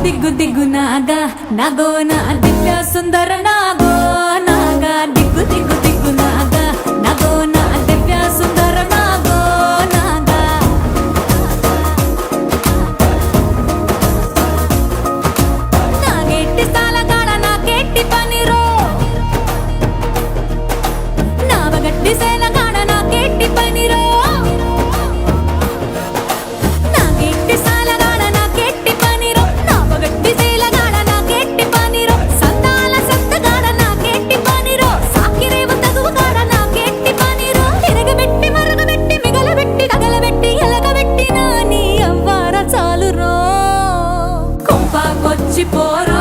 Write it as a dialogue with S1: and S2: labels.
S1: ದಿಗ್ಗು ದಿಗ್ಗು ನಾಗ ನಾಗೋನ ದಿವ್ಯ ಸುಂದರ ನಾಗೋ ನಾಗ ದಿಗ್ಗು ದಿಗ್ಗು ದಿಗ್ಗು ನಾಗ ನಾಗೋನ ದಿವ್ಯ ಸುಂದರ ನಾಗೋ ನಾಗ ನಾಗೆಟ್ಟಿ ಸಾಲಗಾಳ ನಾಗೆಟ್ಟಿ ಪನಿರೋ ನಾವಗಟ್ಟಿ ಸೇಲಗಾಳ ನಾಗೆಟ್ಟಿ ಪನಿರೋ por